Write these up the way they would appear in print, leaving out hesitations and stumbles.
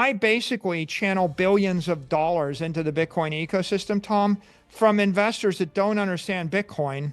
I basically channel billions of dollars into the Bitcoin ecosystem, Tom, from investors that don't understand Bitcoin.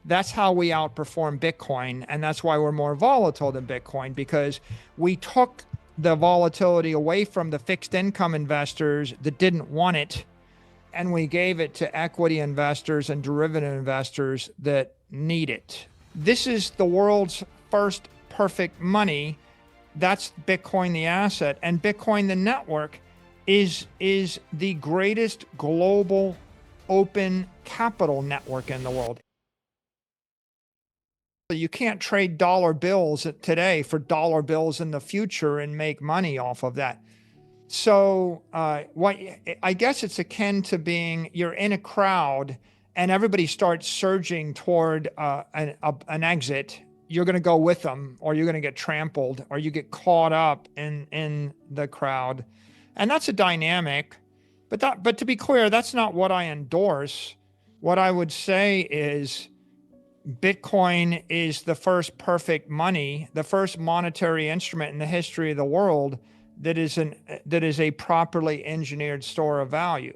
That's how we outperform Bitcoin. And that's why we're more volatile than Bitcoin, because we took the volatility away from the fixed income investors that didn't want it, and we gave it to equity investors and derivative investors that need it. This is the world's first perfect money. That's Bitcoin, the asset, and Bitcoin, the network, is the greatest global open capital network in the world. You can't trade dollar bills today for dollar bills in the future and make money off of that. So what I guess it's akin to being you're in a crowd and everybody starts surging toward an exit. You're going to go with them, or you're going to get trampled, or you get caught up in the crowd, and that's a dynamic. But to be clear, that's not what I endorse. What I would say is Bitcoin is the first perfect money, the first monetary instrument in the history of the world that is a properly engineered store of value.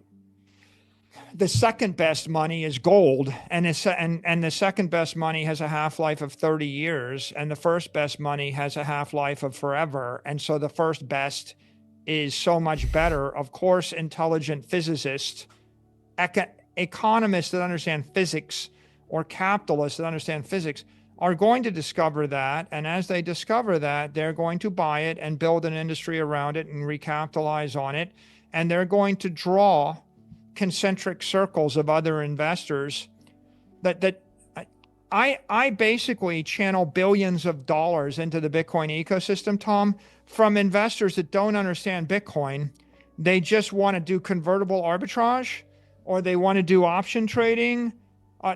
The second best money is gold, and the second best money has a half-life of 30 years, and the first best money has a half-life of forever. And so the first best is so much better. Of course, intelligent physicists, economists that understand physics, or capitalists that understand physics are going to discover that. And as they discover that, they're going to buy it and build an industry around it and recapitalize on it. And they're going to draw concentric circles of other investors I basically channel billions of dollars into the Bitcoin ecosystem, Tom, from investors that don't understand Bitcoin. They just want to do convertible arbitrage, or they want to do option trading.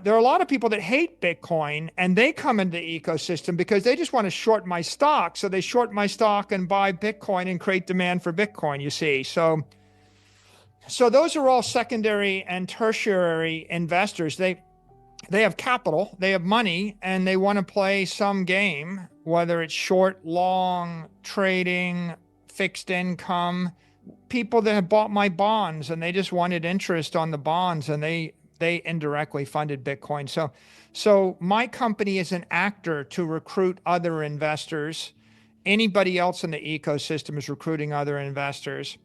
There are a lot of people that hate Bitcoin, and they come into the ecosystem because they just want to short my stock. So they short my stock and buy Bitcoin and create demand for Bitcoin, you see. So those are all secondary and tertiary investors. They have capital, they have money, and they want to play some game, whether it's short, long, trading, fixed income. People that have bought my bonds and they just wanted interest on the bonds, and they indirectly funded Bitcoin. So my company is an actor to recruit other investors. Anybody else in the ecosystem is recruiting other investors.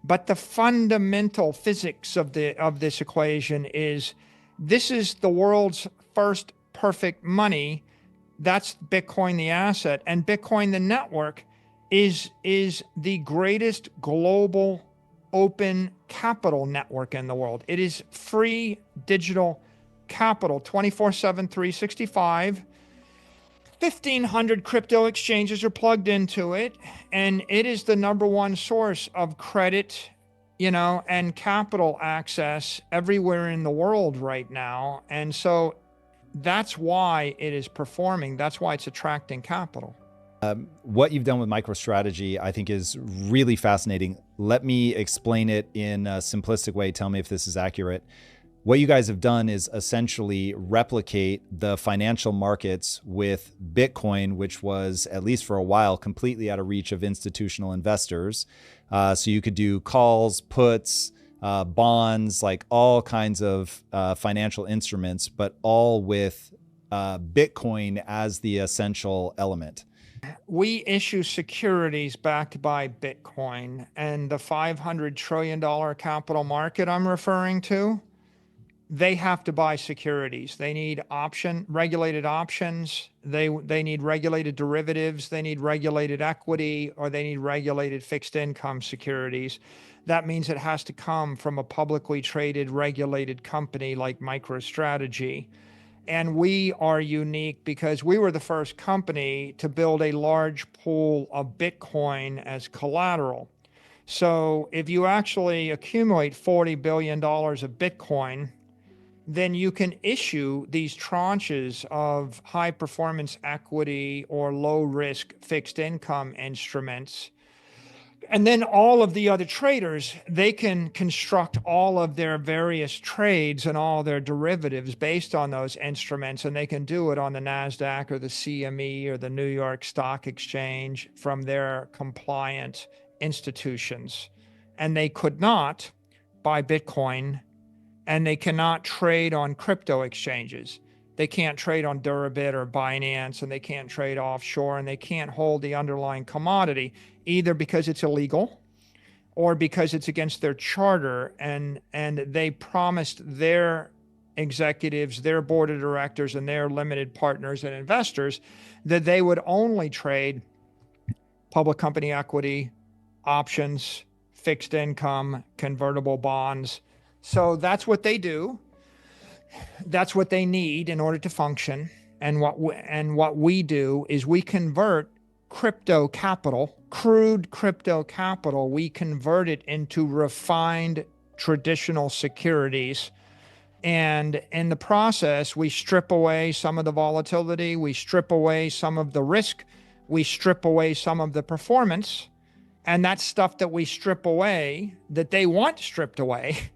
But the fundamental physics of this equation is this is the world's first perfect money. That's Bitcoin, the asset, and Bitcoin, the network, is the greatest global open capital network in the world. It is free digital capital, 24/7, 365. 1,500 crypto exchanges are plugged into it, and it is the number one source of credit, and capital access everywhere in the world right now. And so that's why it is performing. That's why it's attracting capital. What you've done with MicroStrategy, I think, is really fascinating. Let me explain it in a simplistic way. Tell me if this is accurate. What you guys have done is essentially replicate the financial markets with Bitcoin, which was, at least for a while, completely out of reach of institutional investors. So you could do calls, puts, bonds, like all kinds of financial instruments, but all with Bitcoin as the essential element. We issue securities backed by Bitcoin, and the $500 trillion capital market I'm referring to, they have to buy securities. They need regulated options. They need regulated derivatives. They need regulated equity, or they need regulated fixed income securities. That means it has to come from a publicly traded, regulated company like MicroStrategy. And we are unique because we were the first company to build a large pool of Bitcoin as collateral. So if you actually accumulate $40 billion of Bitcoin, then you can issue these tranches of high performance equity or low risk fixed income instruments. And then all of the other traders, they can construct all of their various trades and all their derivatives based on those instruments. And they can do it on the NASDAQ or the CME or the New York Stock Exchange from their compliant institutions, and they could not buy Bitcoin, and they cannot trade on crypto exchanges. They can't trade on Durabit or Binance, and they can't trade offshore, and they can't hold the underlying commodity, either because it's illegal or because it's against their charter, and they promised their executives, their board of directors, and their limited partners and investors that they would only trade public company equity, options, fixed income, convertible bonds. So that's what they do. That's what they need in order to function. And what we do is we convert crypto capital, crude crypto capital, we convert it into refined traditional securities. And in the process, we strip away some of the volatility, we strip away some of the risk, we strip away some of the performance. And that stuff that we strip away, that they want stripped away,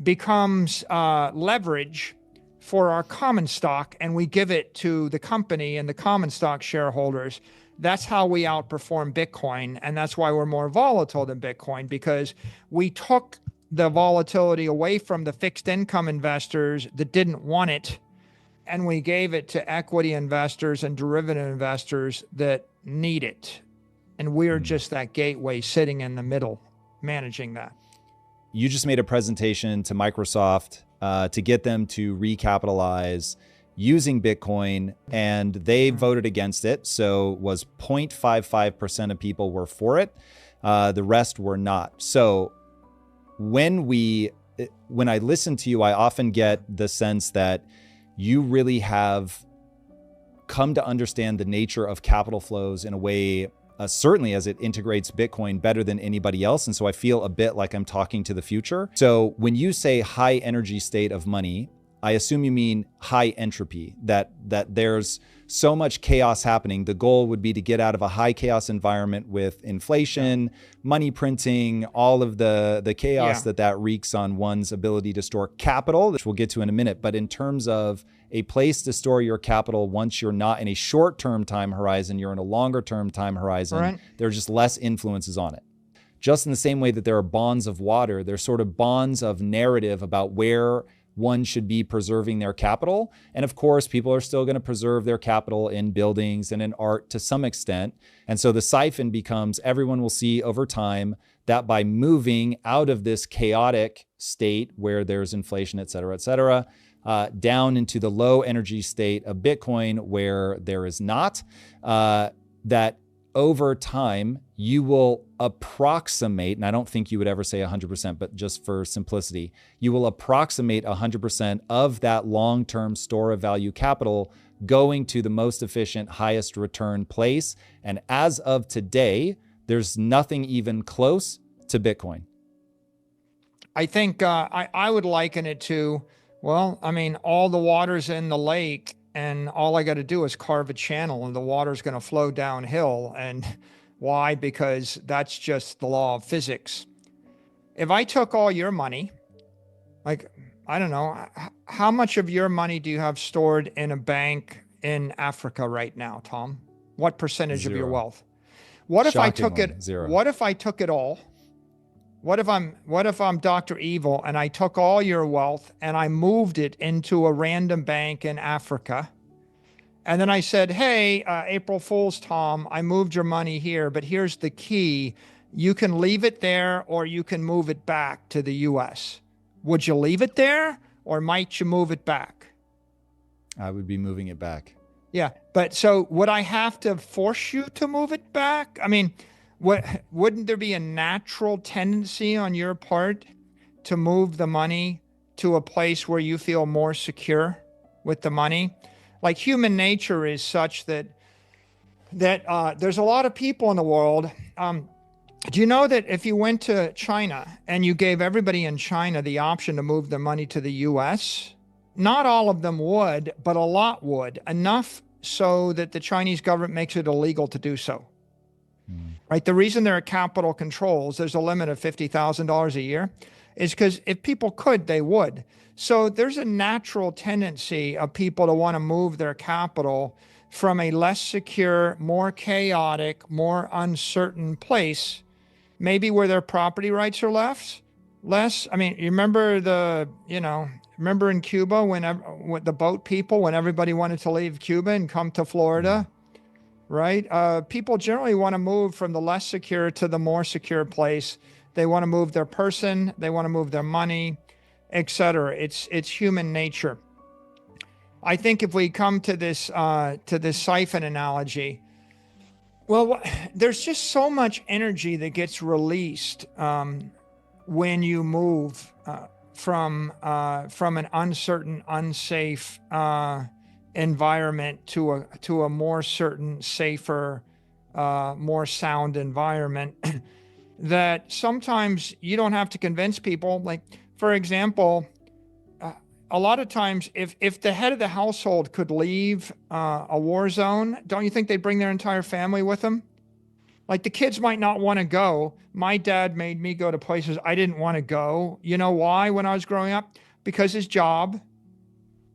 becomes leverage for our common stock, and we give it to the company and the common stock shareholders. That's how we outperform Bitcoin, and that's why we're more volatile than Bitcoin, because we took the volatility away from the fixed income investors that didn't want it, and we gave it to equity investors and derivative investors that need it. And we're just that gateway sitting in the middle, managing that. You just made a presentation to Microsoft to get them to recapitalize using Bitcoin, and they voted against it. So was 0.55% of people were for it. The rest were not. So when I listen to you, I often get the sense that you really have come to understand the nature of capital flows in a way, certainly as it integrates Bitcoin better than anybody else. And so I feel a bit like I'm talking to the future. So when you say high energy state of money, I assume you mean high entropy, that there's so much chaos happening. The goal would be to get out of a high chaos environment with inflation, money printing, all of the chaos that wreaks on one's ability to store capital, which we'll get to in a minute. But in terms of a place to store your capital, once you're not in a short-term time horizon, you're in a longer-term time horizon, right, there are just less influences on it. Just in the same way that there are bonds of water, there's sort of bonds of narrative about where one should be preserving their capital. And of course, people are still going to preserve their capital in buildings and in art to some extent. And so the siphon becomes, everyone will see over time that by moving out of this chaotic state where there's inflation, et cetera, down into the low energy state of Bitcoin where there is not, that over time, you will approximate, and I don't think you would ever say 100%, but just for simplicity, you will approximate 100% of that long-term store of value capital going to the most efficient, highest return place. And as of today, there's nothing even close to Bitcoin. I think I would liken it to, well, I mean, all the water's in the lake, and all I got to do is carve a channel and the water's going to flow downhill. And why? Because that's just the law of physics. If I took all your money, like, I don't know, how much of your money do you have stored in a bank in Africa right now, Tom? What percentage Zero. of your wealth? What if I took it? Zero. What if I took it all? What if I'm Dr. Evil and I took all your wealth and I moved it into a random bank in Africa? And then I said, hey, April Fool's, Tom, I moved your money here, but here's the key. You can leave it there or you can move it back to the US. Would you leave it there or might you move it back? I would be moving it back. Yeah, but so would I have to force you to move it back? I mean, wouldn't there be a natural tendency on your part to move the money to a place where you feel more secure with the money? Like, human nature is such that there's a lot of people in the world. Do you know that if you went to China and you gave everybody in China the option to move their money to the US, not all of them would, but a lot would, enough so that the Chinese government makes it illegal to do so. Right? The reason there are capital controls, there's a limit of $50,000 a year, is because if people could, they would. So there's a natural tendency of people to want to move their capital from a less secure, more chaotic, more uncertain place maybe where their property rights are less. I mean, you remember remember in Cuba when the boat people, when everybody wanted to leave Cuba and come to Florida, right? People generally want to move from the less secure to the more secure place. They want to move their person, they want to move their money, etc. It's human nature. I think if we come to this siphon analogy, well, there's just so much energy that gets released when you move from an uncertain, unsafe environment to a more certain, safer, more sound environment. That sometimes you don't have to convince people. Like, for example, a lot of times, if the head of the household could leave a war zone, don't you think they'd bring their entire family with them? Like, the kids might not want to go. My dad made me go to places I didn't want to go. You know why? When I was growing up, because his job.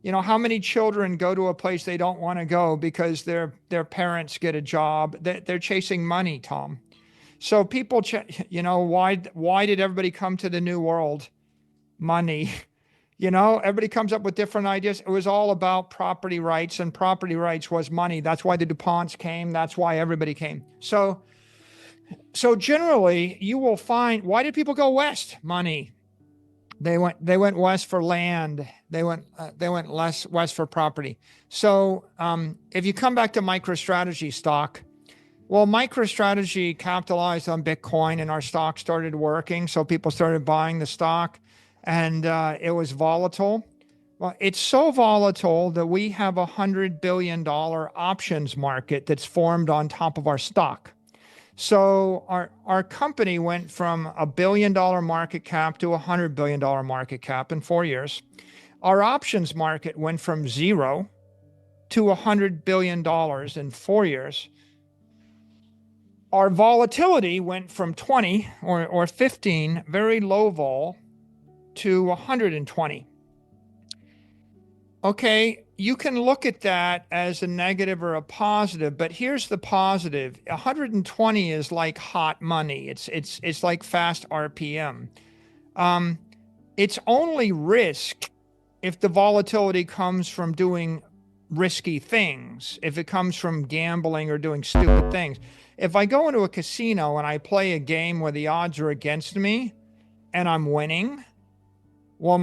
You know, how many children go to a place they don't want to go because their parents get a job? They're chasing money, Tom. So people, why did everybody come to the New World? Money. Everybody comes up with different ideas. It was all about property rights, and property rights was money. That's why the DuPonts came. That's why everybody came. So generally, you will find, why did people go west? Money. They went west for land. They went less west for property. So if you come back to MicroStrategy stock, well, MicroStrategy capitalized on Bitcoin, and our stock started working. So people started buying the stock, and it was volatile. Well, it's so volatile that we have $100 billion options market that's formed on top of our stock. So our company went from $1 billion market cap to $100 billion market cap in 4 years. Our options market went from zero to $100 billion in 4 years. Our volatility went from 20 or 15, very low vol, to 120. Okay, you can look at that as a negative or a positive, but here's the positive. 120 is like hot money. It's like fast RPM. It's only risk if the volatility comes from doing risky things, if it comes from gambling or doing stupid things. If I go into a casino and I play a game where the odds are against me and I'm winning, well,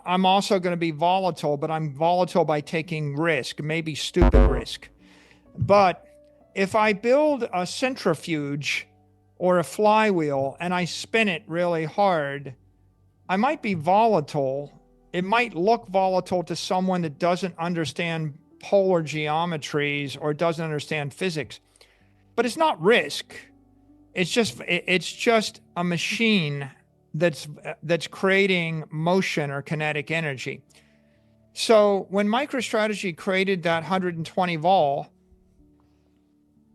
I'm also going to be volatile, but I'm volatile by taking risk, maybe stupid risk. But if I build a centrifuge or a flywheel and I spin it really hard, I might be volatile. It might look volatile to someone that doesn't understand polar geometries or doesn't understand physics, but it's not risk. It's just a machine that's creating motion or kinetic energy. So when MicroStrategy created that 120 vol,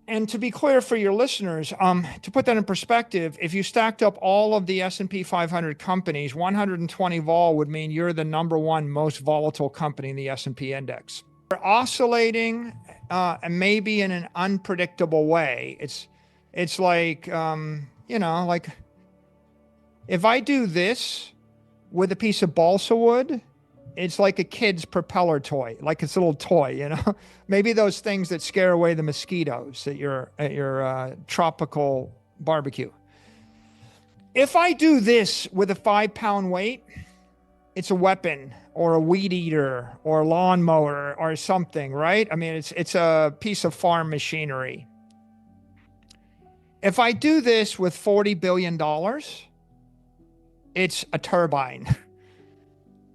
and to be clear for your listeners, to put that in perspective, if you stacked up all of the S&P 500 companies, 120 vol would mean you're the number one most volatile company in the S&P index. We're oscillating, and maybe in an unpredictable way. It's like, like if I do this with a piece of balsa wood, it's like a kid's propeller toy, like it's a little toy, maybe those things that scare away the mosquitoes at your tropical barbecue. If I do this with a 5-pound weight, it's a weapon or a weed eater or a lawnmower or something, right? I mean, it's a piece of farm machinery. If I do this with $40 billion, it's a turbine.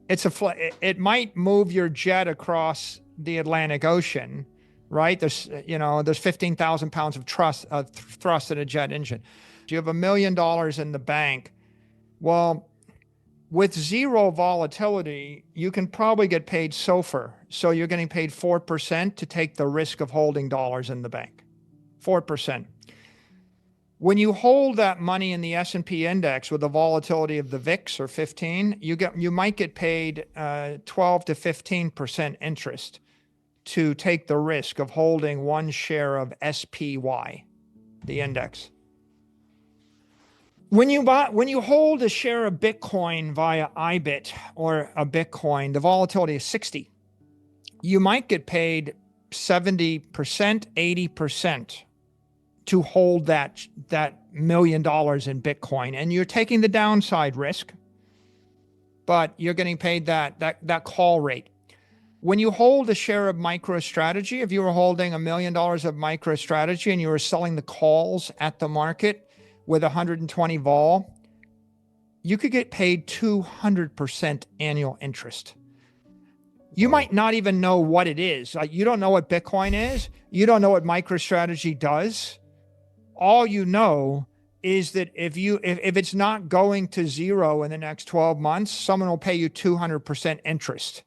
It might move your jet across the Atlantic Ocean, right? There's 15,000 pounds of thrust in a jet engine. You have $1 million in the bank. Well, with zero volatility, you can probably get paid SOFR. So you're getting paid 4% to take the risk of holding dollars in the bank. 4%. When you hold that money in the S&P index with the volatility of the VIX or 15, you might get paid 12 to 15% interest to take the risk of holding one share of SPY, the index. When you hold a share of Bitcoin via IBIT or a Bitcoin, the volatility is 60. You might get paid 70%, 80% to hold that $1 million in Bitcoin. And you're taking the downside risk, but you're getting paid that call rate. When you hold a share of MicroStrategy, if you were holding $1 million of MicroStrategy and you were selling the calls at the market with 120 vol, you could get paid 200% annual interest. You might not even know what it is. Like, you don't know what Bitcoin is. You don't know what MicroStrategy does. All you know is that if it's not going to zero in the next 12 months, someone will pay you 200% interest.